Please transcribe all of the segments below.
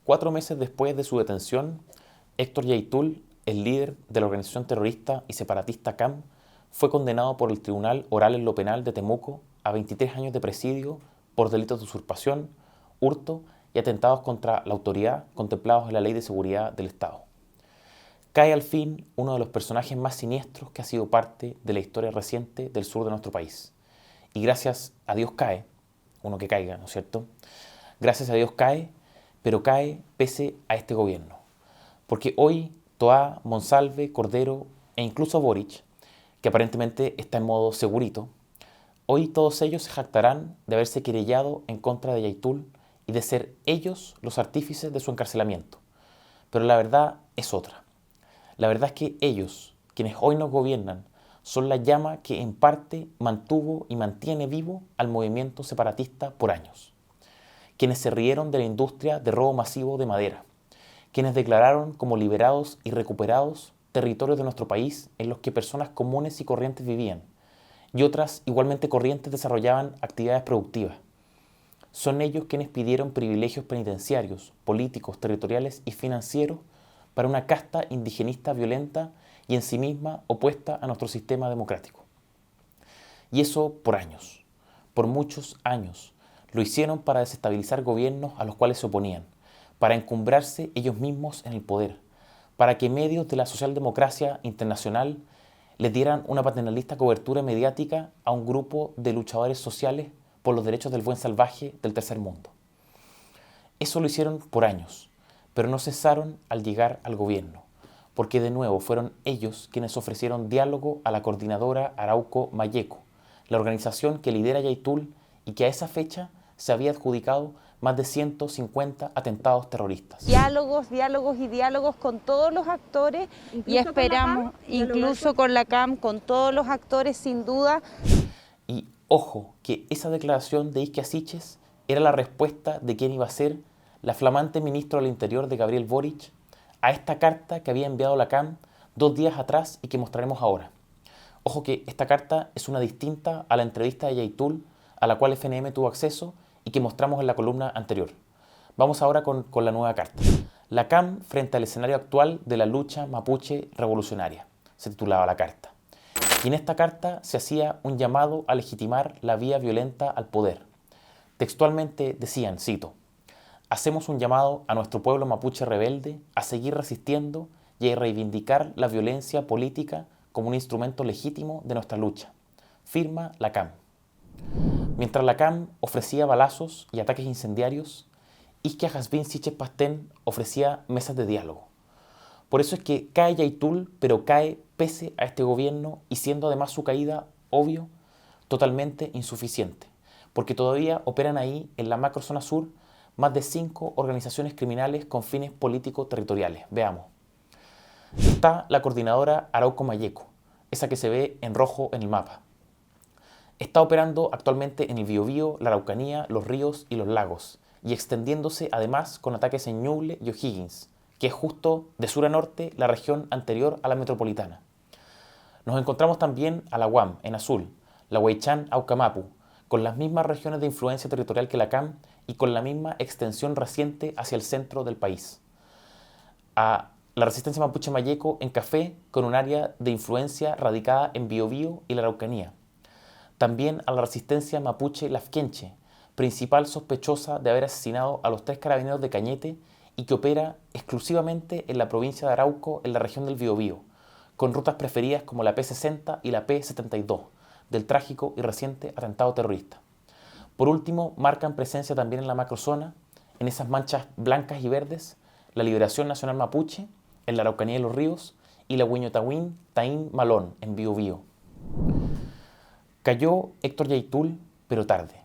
4 meses después de su detención, Héctor Yaitul, el líder de la organización terrorista y separatista CAM, fue condenado por el Tribunal Oral en lo Penal de Temuco a 23 años de presidio por delitos de usurpación, hurto y atentados contra la autoridad contemplados en la Ley de Seguridad del Estado. Cae al fin uno de los personajes más siniestros que ha sido parte de la historia reciente del sur de nuestro país. Y gracias a Dios cae, uno que caiga, ¿no es cierto? Gracias a Dios cae, pero cae pese a este gobierno. Porque hoy Toá, Monsalve, Cordero e incluso Boric, que aparentemente está en modo segurito, hoy todos ellos se jactarán de haberse querellado en contra de Yaitul y de ser ellos los artífices de su encarcelamiento. Pero la verdad es otra. La verdad es que ellos, quienes hoy nos gobiernan, son la llama que en parte mantuvo y mantiene vivo al movimiento separatista por años. Quienes se rieron de la industria de robo masivo de madera. Quienes declararon como liberados y recuperados territorios de nuestro país en los que personas comunes y corrientes vivían, y otras igualmente corrientes desarrollaban actividades productivas. Son ellos quienes pidieron privilegios penitenciarios, políticos, territoriales y financieros para una casta indigenista violenta y en sí misma opuesta a nuestro sistema democrático. Y eso por años, por muchos años, lo hicieron para desestabilizar gobiernos a los cuales se oponían, para encumbrarse ellos mismos en el poder, para que medios de la socialdemocracia internacional les dieran una paternalista cobertura mediática a un grupo de luchadores sociales por los derechos del buen salvaje del tercer mundo. Eso lo hicieron por años, pero no cesaron al llegar al gobierno, porque de nuevo fueron ellos quienes ofrecieron diálogo a la coordinadora Arauco Malleco, la organización que lidera Yaitul y que a esa fecha se había adjudicado más de 150 atentados terroristas. Diálogos y diálogos con todos los actores y esperamos, incluso con la CAM, con todos los actores sin duda. Y ojo, que esa declaración de Isquia Siches era la respuesta de quien iba a ser la flamante ministra del Interior de Gabriel Boric a esta carta que había enviado la CAM 2 días atrás y que mostraremos ahora. Ojo que esta carta es una distinta a la entrevista de Yaitul a la cual FNM tuvo acceso y que mostramos en la columna anterior. Vamos ahora con la nueva carta. La CAM frente al escenario actual de la lucha mapuche revolucionaria, se titulaba la carta. Y en esta carta se hacía un llamado a legitimar la vía violenta al poder. Textualmente decían, cito, hacemos un llamado a nuestro pueblo mapuche rebelde a seguir resistiendo y a reivindicar la violencia política como un instrumento legítimo de nuestra lucha. Firma la CAM. Mientras la CAM ofrecía balazos y ataques incendiarios, Isquia Jazmín Siches Pastén ofrecía mesas de diálogo. Por eso es que cae Yaitul, pero cae pese a este gobierno y siendo además su caída, obvio, totalmente insuficiente, porque todavía operan ahí, en la macrozona sur, más de 5 organizaciones criminales con fines político-territoriales. Veamos. Está la coordinadora Arauco Malleco, esa que se ve en rojo en el mapa. Está operando actualmente en el Biobío, la Araucanía, los ríos y los lagos, y extendiéndose además con ataques en Ñuble y O'Higgins, que es justo de sur a norte la región anterior a la metropolitana. Nos encontramos también a la UAM, en azul, la Huaychán Aucamapu, con las mismas regiones de influencia territorial que la CAM y con la misma extensión reciente hacia el centro del país. A la resistencia mapuche Malleco en Café, con un área de influencia radicada en Biobío y la Araucanía. También a la resistencia mapuche Lafkenche, principal sospechosa de haber asesinado a los 3 carabineros de Cañete y que opera exclusivamente en la provincia de Arauco, en la región del Biobío, con rutas preferidas como la P60 y la P72, del trágico y reciente atentado terrorista. Por último, marcan presencia también en la macrozona, en esas manchas blancas y verdes, la Liberación Nacional Mapuche, en la Araucanía y los Ríos, y la Hueñotahuín Taín Malón, en Biobío. Cayó Héctor Yaitul, pero tarde,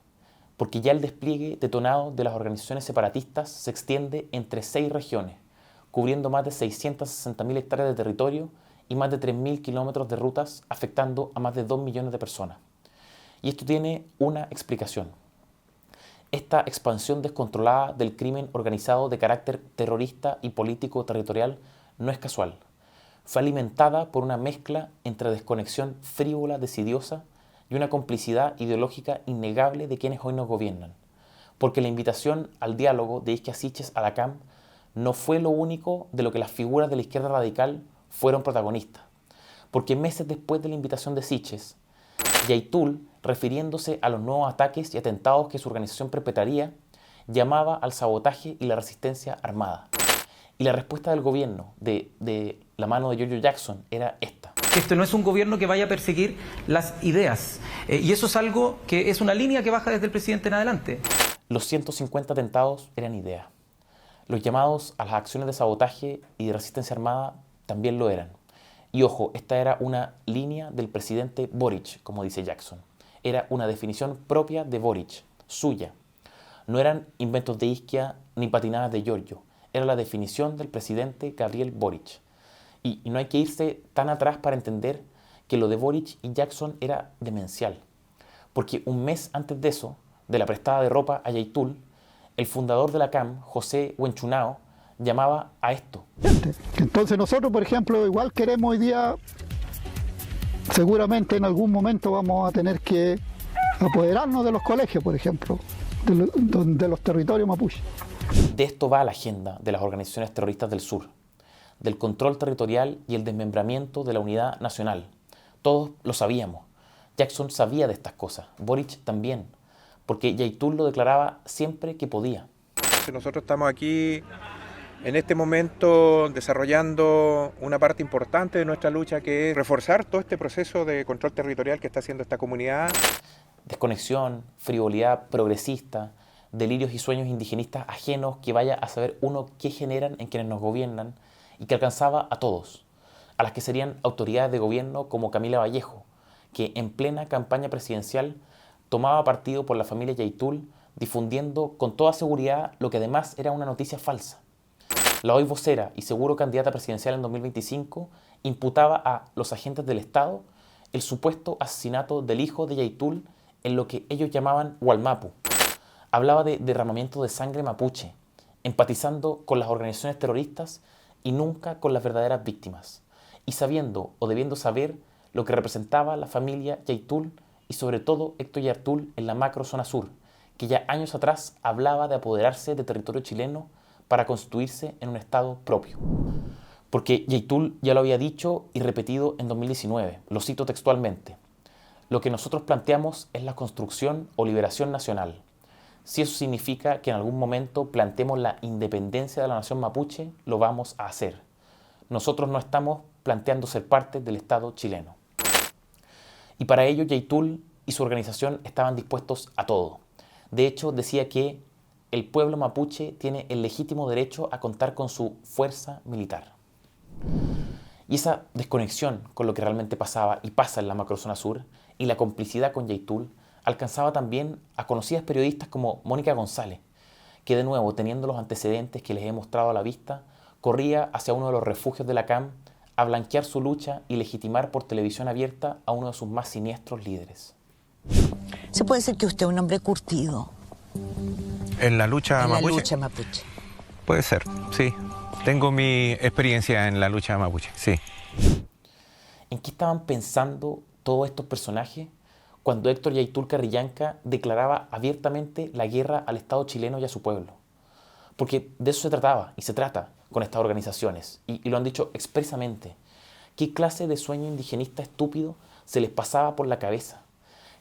porque ya el despliegue detonado de las organizaciones separatistas se extiende entre 6 regiones, cubriendo más de 660.000 hectáreas de territorio y más de 3.000 kilómetros de rutas, afectando a más de 2 millones de personas. Y esto tiene una explicación. Esta expansión descontrolada del crimen organizado de carácter terrorista y político territorial no es casual. Fue alimentada por una mezcla entre desconexión frívola, desidiosa, y una complicidad ideológica innegable de quienes hoy nos gobiernan, porque la invitación al diálogo de Isquia Siches a la CAM no fue lo único de lo que las figuras de la izquierda radical fueron protagonistas, porque meses después de la invitación de Siches, Yaitul, refiriéndose a los nuevos ataques y atentados que su organización perpetraría, llamaba al sabotaje y la resistencia armada. Y la respuesta del gobierno, de la mano de Giorgio Jackson, era esta. Esto no es un gobierno que vaya a perseguir las ideas. Y eso es algo que es una línea que baja desde el presidente en adelante. Los 150 atentados eran ideas. Los llamados a las acciones de sabotaje y de resistencia armada también lo eran. Y ojo, esta era una línea del presidente Boric, como dice Jackson. Era una definición propia de Boric, suya. No eran inventos de Isquia ni patinadas de Giorgio. Era la definición del presidente Gabriel Boric. Y no hay que irse tan atrás para entender que lo de Boric y Jackson era demencial. Porque un mes antes de eso, de la prestada de ropa a Yaitul, el fundador de la CAM, José Huenchunao, llamaba a esto. Entonces nosotros, por ejemplo, igual queremos hoy día, seguramente en algún momento vamos a tener que apoderarnos de los colegios, por ejemplo, de los territorios mapuche. De esto va la agenda de las organizaciones terroristas del sur, del control territorial y el desmembramiento de la unidad nacional. Todos lo sabíamos. Jackson sabía de estas cosas, Boric también, porque Yaitul lo declaraba siempre que podía. Nosotros estamos aquí en este momento desarrollando una parte importante de nuestra lucha, que es reforzar todo este proceso de control territorial que está haciendo esta comunidad. Desconexión, frivolidad progresista, delirios y sueños indigenistas ajenos que vaya a saber uno qué generan en quienes nos gobiernan y que alcanzaba a todos, a las que serían autoridades de gobierno como Camila Vallejo, que en plena campaña presidencial tomaba partido por la familia Yaitul, difundiendo con toda seguridad lo que además era una noticia falsa. La hoy vocera y seguro candidata presidencial en 2025 imputaba a los agentes del Estado el supuesto asesinato del hijo de Yaitul en lo que ellos llamaban Hualmapu. Hablaba de derramamiento de sangre mapuche, empatizando con las organizaciones terroristas y nunca con las verdaderas víctimas, y sabiendo o debiendo saber lo que representaba la familia Yaitul y sobre todo Héctor Yartul en la macro zona sur, que ya años atrás hablaba de apoderarse de territorio chileno para constituirse en un estado propio. Porque Yaitul ya lo había dicho y repetido en 2019, lo cito textualmente: lo que nosotros planteamos es la construcción o liberación nacional. Si eso significa que en algún momento planteemos la independencia de la nación mapuche, lo vamos a hacer. Nosotros no estamos planteando ser parte del Estado chileno. Y para ello Yaitul y su organización estaban dispuestos a todo. De hecho, decía que el pueblo mapuche tiene el legítimo derecho a contar con su fuerza militar. Y esa desconexión con lo que realmente pasaba y pasa en la macrozona sur y la complicidad con Yaitul alcanzaba también a conocidas periodistas como Mónica González, que de nuevo, teniendo los antecedentes que les he mostrado a la vista, corría hacia uno de los refugios de la CAM a blanquear su lucha y legitimar por televisión abierta a uno de sus más siniestros líderes. ¿Se puede decir que usted es un hombre curtido ¿En la lucha en la mapuche? lucha mapuche? Puede ser, sí. Tengo mi experiencia en la lucha mapuche, sí. ¿En qué estaban pensando todos estos personajes cuando Héctor Yaitul Carrillanca declaraba abiertamente la guerra al Estado chileno y a su pueblo? Porque de eso se trataba y se trata con estas organizaciones, y lo han dicho expresamente. ¿Qué clase de sueño indigenista estúpido se les pasaba por la cabeza?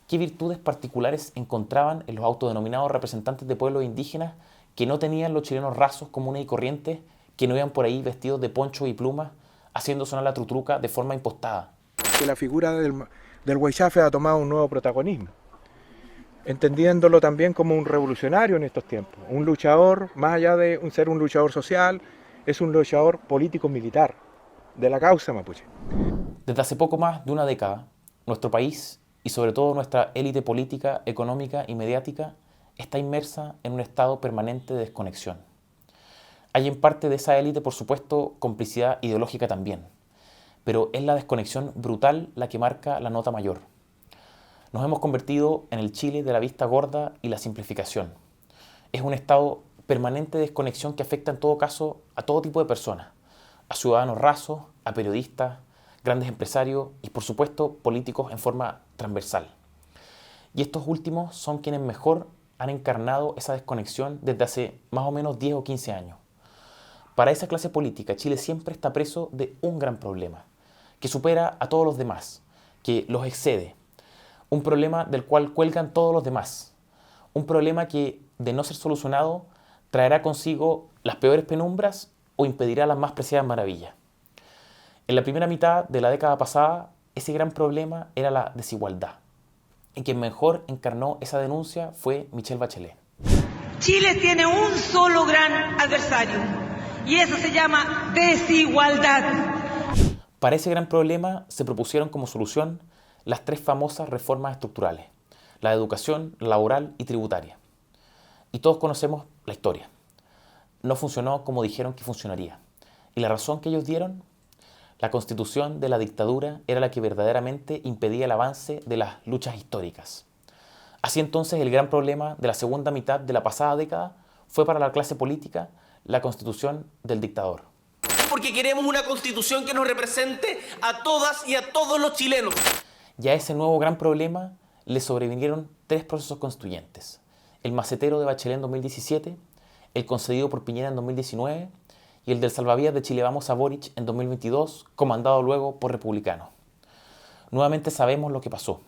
¿Qué virtudes particulares encontraban en los autodenominados representantes de pueblos indígenas que no tenían los chilenos rasos, comunes y corrientes, que no iban por ahí vestidos de poncho y plumas, haciendo sonar la trutruca de forma impostada? Que la figura del Huaychafe ha tomado un nuevo protagonismo, entendiéndolo también como un revolucionario en estos tiempos, un luchador, más allá de ser un luchador social, es un luchador político-militar de la causa mapuche. Desde hace poco más de una década, nuestro país y sobre todo nuestra élite política, económica y mediática está inmersa en un estado permanente de desconexión. Hay en parte de esa élite, por supuesto, complicidad ideológica también, pero es la desconexión brutal la que marca la nota mayor. Nos hemos convertido en el Chile de la vista gorda y la simplificación. Es un estado permanente de desconexión que afecta en todo caso a todo tipo de personas, a ciudadanos rasos, a periodistas, grandes empresarios y por supuesto políticos en forma transversal. Y estos últimos son quienes mejor han encarnado esa desconexión desde hace más o menos 10 o 15 años. Para esa clase política, Chile siempre está preso de un gran problema, que supera a todos los demás, que los excede. Un problema del cual cuelgan todos los demás. Un problema que, de no ser solucionado, traerá consigo las peores penumbras o impedirá las más preciadas maravillas. En la primera mitad de la década pasada, ese gran problema era la desigualdad. Y quien mejor encarnó esa denuncia fue Michelle Bachelet. Chile tiene un solo gran adversario, y eso se llama desigualdad. Para ese gran problema se propusieron como solución las 3 famosas reformas estructurales, la de educación, laboral y tributaria. Y todos conocemos la historia. No funcionó como dijeron que funcionaría. ¿Y la razón que ellos dieron? La constitución de la dictadura era la que verdaderamente impedía el avance de las luchas históricas. Así entonces el gran problema de la segunda mitad de la pasada década fue para la clase política la constitución del dictador. Porque queremos una constitución que nos represente a todas y a todos los chilenos. Y a ese nuevo gran problema le sobrevinieron 3 procesos constituyentes. El macetero de Bachelet en 2017, el concedido por Piñera en 2019 y el del salvavidas de Chile Vamos a Boric en 2022, comandado luego por republicanos. Nuevamente sabemos lo que pasó.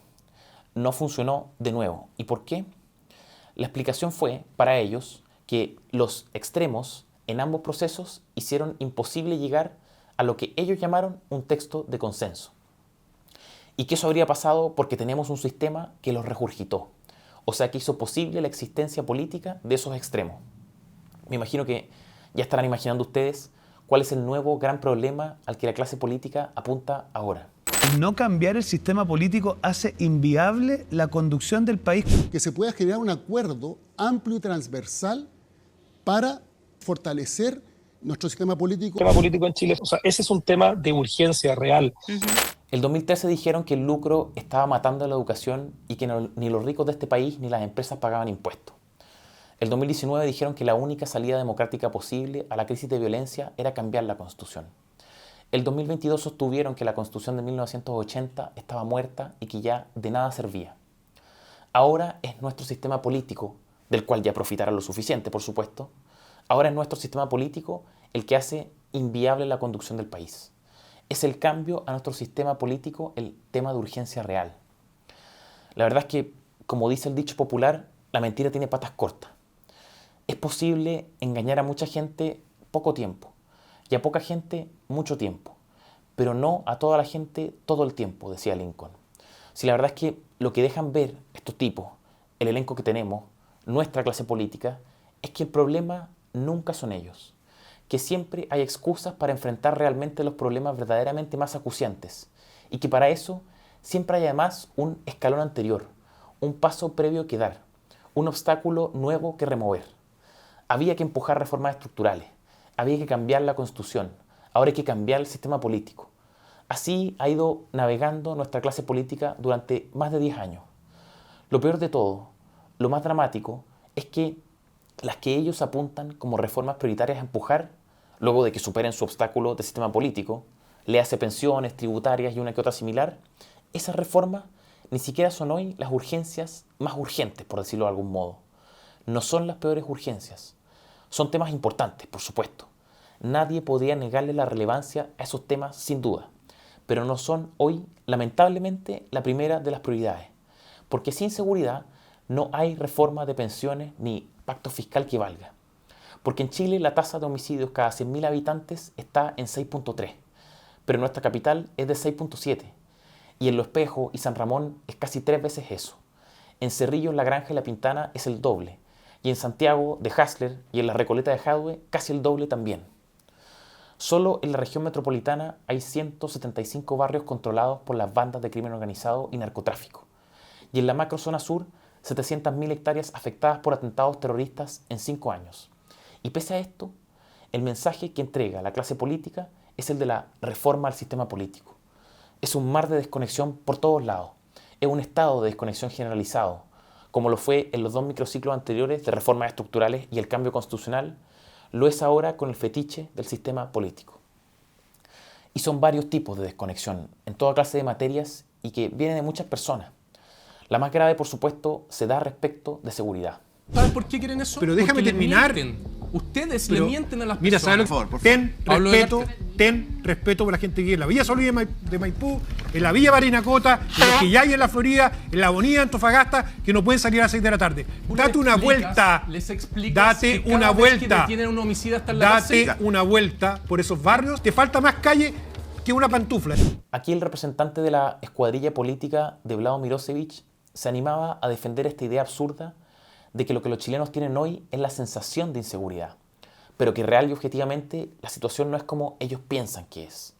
No funcionó de nuevo. ¿Y por qué? La explicación fue, para ellos, que los extremos en ambos procesos hicieron imposible llegar a lo que ellos llamaron un texto de consenso. Y que eso habría pasado porque tenemos un sistema que los regurgitó, o sea que hizo posible la existencia política de esos extremos. Me imagino que ya estarán imaginando ustedes cuál es el nuevo gran problema al que la clase política apunta ahora. No cambiar el sistema político hace inviable la conducción del país. Que se pueda generar un acuerdo amplio y transversal para fortalecer nuestro sistema político. El sistema político en Chile, o sea, ese es un tema de urgencia real. El 2013 dijeron que el lucro estaba matando la educación y que ni los ricos de este país ni las empresas pagaban impuestos. El 2019 dijeron que la única salida democrática posible a la crisis de violencia era cambiar la Constitución. El 2022 sostuvieron que la Constitución de 1980 estaba muerta y que ya de nada servía. Ahora es nuestro sistema político, del cual ya profitarán lo suficiente, por supuesto, ahora es nuestro sistema político el que hace inviable la conducción del país. Es el cambio a nuestro sistema político el tema de urgencia real. La verdad es que, como dice el dicho popular, la mentira tiene patas cortas. Es posible engañar a mucha gente poco tiempo y a poca gente mucho tiempo, pero no a toda la gente todo el tiempo, decía Lincoln. Si la verdad es que lo que dejan ver estos tipos, el elenco que tenemos, nuestra clase política, es que el problema nunca son ellos, que siempre hay excusas para enfrentar realmente los problemas verdaderamente más acuciantes y que para eso siempre hay además un escalón anterior, un paso previo que dar, un obstáculo nuevo que remover. Había que empujar reformas estructurales, había que cambiar la Constitución, ahora hay que cambiar el sistema político. Así ha ido navegando nuestra clase política durante más de 10 años. Lo peor de todo, lo más dramático, es que las que ellos apuntan como reformas prioritarias a empujar, luego de que superen su obstáculo de sistema político, le hace pensiones, tributarias y una que otra similar, esas reformas ni siquiera son hoy las urgencias más urgentes, por decirlo de algún modo. No son las peores urgencias. Son temas importantes, por supuesto. Nadie podría negarle la relevancia a esos temas sin duda, pero no son hoy, lamentablemente, la primera de las prioridades, porque sin seguridad no hay reforma de pensiones ni pacto fiscal que valga. Porque en Chile la tasa de homicidios cada 100.000 habitantes está en 6.3, pero nuestra capital es de 6.7, y en Los Espejos y San Ramón es casi 3 veces eso. En Cerrillos, La Granja y La Pintana es el doble, y en Santiago de Hasler y en la Recoleta de Jadwe casi el doble también. Solo en la región metropolitana hay 175 barrios controlados por las bandas de crimen organizado y narcotráfico, y en la macrozona sur 700.000 hectáreas afectadas por atentados terroristas en 5 años. Y pese a esto, el mensaje que entrega la clase política es el de la reforma al sistema político. Es un mar de desconexión por todos lados. Es un estado de desconexión generalizado, como lo fue en los 2 microciclos anteriores de reformas estructurales y el cambio constitucional, lo es ahora con el fetiche del sistema político. Y son varios tipos de desconexión en toda clase de materias y que vienen de muchas personas. La más grave, por supuesto, se da respecto de seguridad. ¿Sabes por qué quieren eso? Pero déjame Porque les terminar. mienten. Ustedes le mienten a las mira, personas. ¿sabes? Ten respeto por la gente que vive en la Villa Solís de Maipú, en la Villa Barinacota, en los que ya hay en la Florida, en la Bonilla Antofagasta, que no pueden salir a las 6 de la tarde. Date una vuelta. Les explicas Date que cada una vez vuelta. que detienen a un homicida hasta en la Date cárcel. una vuelta por esos barrios. Te falta más calle que una pantufla. Aquí el representante de la escuadrilla política de Vlado Mirosevic se animaba a defender esta idea absurda de que lo que los chilenos tienen hoy es la sensación de inseguridad, pero que real y objetivamente la situación no es como ellos piensan que es.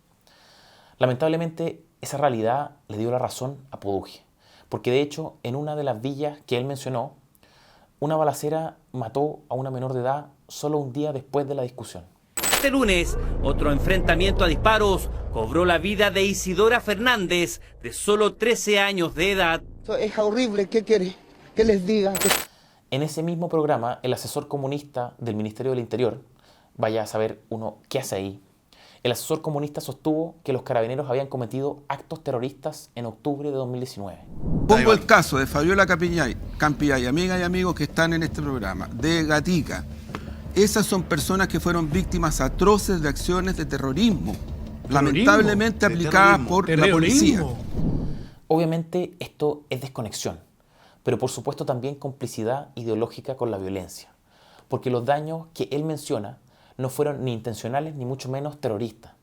Lamentablemente, esa realidad le dio la razón a Poduje, porque de hecho, en una de las villas que él mencionó, una balacera mató a una menor de edad solo un día después de la discusión. Este lunes, otro enfrentamiento a disparos cobró la vida de Isidora Fernández, de solo 13 años de edad. Es horrible, ¿qué quiere? ¿Qué les diga? En ese mismo programa, el asesor comunista del Ministerio del Interior, vaya a saber uno qué hace ahí, el asesor comunista sostuvo que los carabineros habían cometido actos terroristas en octubre de 2019. Pongo el caso de Fabiola Campillay, amigas y amigos que están en este programa, de Gatica. Esas son personas que fueron víctimas atroces de acciones de terrorismo, lamentablemente aplicadas por la policía. Obviamente esto es desconexión, pero por supuesto también complicidad ideológica con la violencia, porque los daños que él menciona no fueron ni intencionales ni mucho menos terroristas.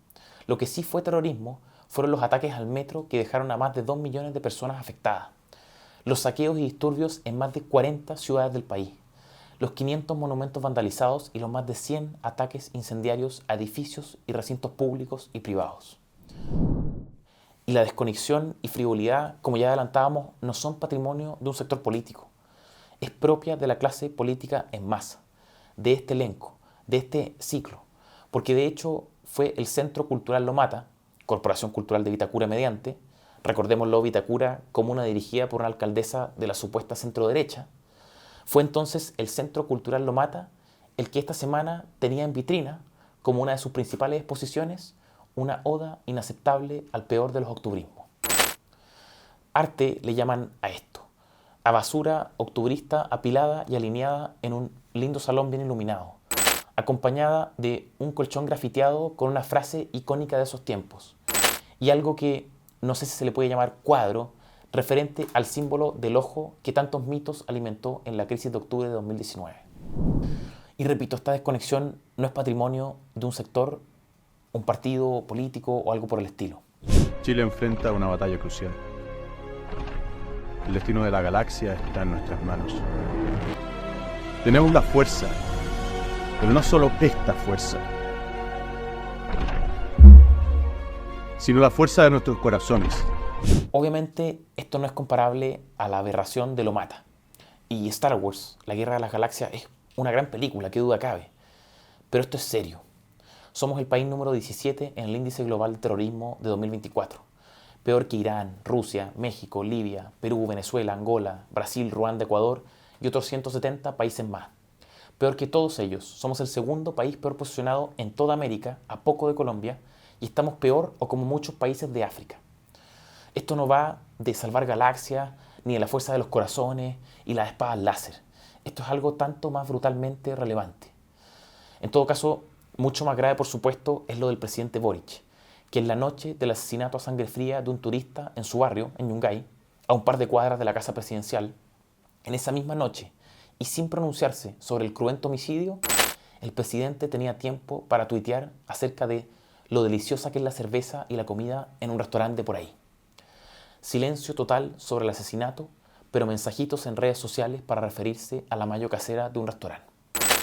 Lo que sí fue terrorismo fueron los ataques al metro que dejaron a más de 2 millones de personas afectadas, los saqueos y disturbios en más de 40 ciudades del país, los 500 monumentos vandalizados y los más de 100 ataques incendiarios a edificios y recintos públicos y privados. Y la desconexión y frivolidad, como ya adelantábamos, no son patrimonio de un sector político. Es propia de la clase política en masa, de este elenco, de este ciclo, porque de hecho fue el Centro Cultural Lomata, Corporación Cultural de Vitacura mediante, recordémoslo, Vitacura, comuna dirigida por una alcaldesa de la supuesta centro-derecha, fue entonces el Centro Cultural Lomata el que esta semana tenía en vitrina, como una de sus principales exposiciones, una oda inaceptable al peor de los octubrismos. Arte le llaman a esto, a basura octubrista apilada y alineada en un lindo salón bien iluminado, acompañada de un colchón grafiteado con una frase icónica de esos tiempos, y algo que no sé si se le puede llamar cuadro, referente al símbolo del ojo que tantos mitos alimentó en la crisis de octubre de 2019. Y repito, esta desconexión no es patrimonio de un sector, un partido político o algo por el estilo. Chile enfrenta una batalla crucial. El destino de la galaxia está en nuestras manos. Tenemos la fuerza, pero no solo esta fuerza, sino la fuerza de nuestros corazones. Obviamente esto no es comparable a la aberración de Lomata. Y Star Wars, La Guerra de las Galaxias, es una gran película, qué duda cabe. Pero esto es serio. Somos el país número 17 en el índice global de terrorismo de 2024. Peor que Irán, Rusia, México, Libia, Perú, Venezuela, Angola, Brasil, Ruanda, Ecuador y otros 170 países más. Peor que todos ellos, somos el segundo país peor posicionado en toda América, a poco de Colombia, y estamos peor o como muchos países de África. Esto no va de salvar galaxias, ni de la fuerza de los corazones y las espadas láser. Esto es algo tanto más brutalmente relevante. En todo caso, mucho más grave, por supuesto, es lo del presidente Boric, que en la noche del asesinato a sangre fría de un turista en su barrio, en Yungay, a un par de cuadras de la casa presidencial, en esa misma noche, y sin pronunciarse sobre el cruento homicidio, el presidente tenía tiempo para tuitear acerca de lo deliciosa que es la cerveza y la comida en un restaurante por ahí. Silencio total sobre el asesinato, pero mensajitos en redes sociales para referirse a la mayo casera de un restaurante.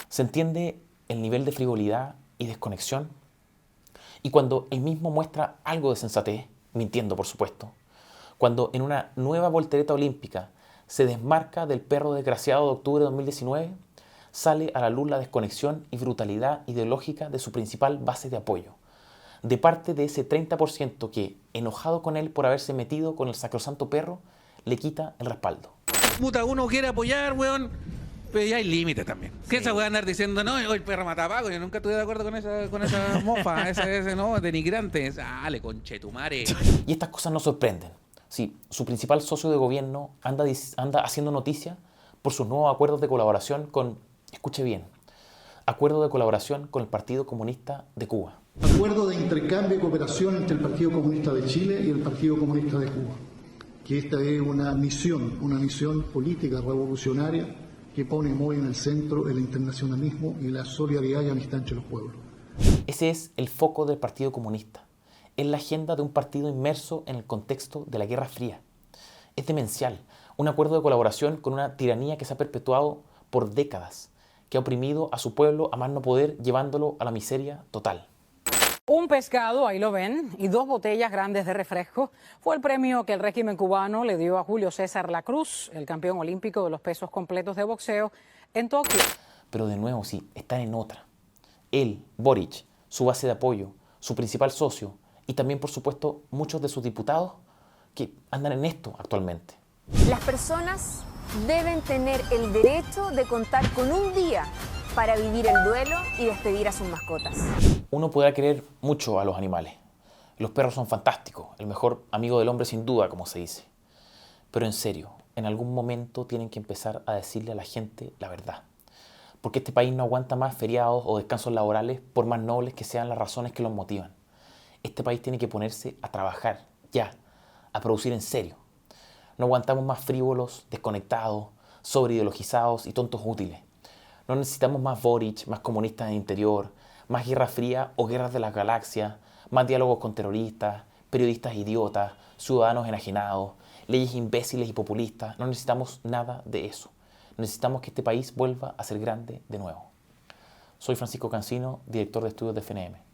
¿Se entiende el nivel de frivolidad y desconexión? Y cuando él mismo muestra algo de sensatez, mintiendo por supuesto, cuando en una nueva voltereta olímpica se desmarca del perro desgraciado de octubre de 2019, sale a la luz la desconexión y brutalidad ideológica de su principal base de apoyo, de parte de ese 30% que, enojado con él por haberse metido con el sacrosanto perro, le quita el respaldo. Puta, uno quiere apoyar, weón, pero ya hay límite también. ¿Qué esa weón andar diciendo, no, el perro mata a Paco? Yo nunca estuve de acuerdo con esa mofa, ese no, denigrante. Dale, conchetumare. Y estas cosas no sorprenden. Sí, su principal socio de gobierno anda haciendo noticia por sus nuevos acuerdos de colaboración con, escuche bien, Acuerdo de colaboración con el Partido Comunista de Cuba. Acuerdo de intercambio y cooperación entre el Partido Comunista de Chile y el Partido Comunista de Cuba. Que esta es una misión política revolucionaria que pone muy en el centro el internacionalismo y la solidaridad y amistad entre los pueblos. Ese es el foco del Partido Comunista. Es la agenda de un partido inmerso en el contexto de la Guerra Fría. Es demencial, un acuerdo de colaboración con una tiranía que se ha perpetuado por décadas, que ha oprimido a su pueblo a más no poder, llevándolo a la miseria total. Un pescado, ahí lo ven, y 2 botellas grandes de refresco fue el premio que el régimen cubano le dio a Julio César Lacruz, el campeón olímpico de los pesos completos de boxeo, en Tokio. Pero de nuevo, sí, están en otra. Él, Boric, su base de apoyo, su principal socio y también, por supuesto, muchos de sus diputados que andan en esto actualmente. Las personas deben tener el derecho de contar con un día para vivir el duelo y despedir a sus mascotas. Uno podrá querer mucho a los animales. Los perros son fantásticos, el mejor amigo del hombre sin duda, como se dice. Pero en serio, en algún momento tienen que empezar a decirle a la gente la verdad. Porque este país no aguanta más feriados o descansos laborales por más nobles que sean las razones que los motivan. Este país tiene que ponerse a trabajar, ya, a producir en serio. No aguantamos más frívolos, desconectados, sobreideologizados y tontos útiles. No necesitamos más Boric, más comunistas en el interior, más guerra fría o guerras de las galaxias, más diálogos con terroristas, periodistas idiotas, ciudadanos enajenados, leyes imbéciles y populistas. No necesitamos nada de eso. Necesitamos que este país vuelva a ser grande de nuevo. Soy Francisco Cancino, director de estudios de FNM.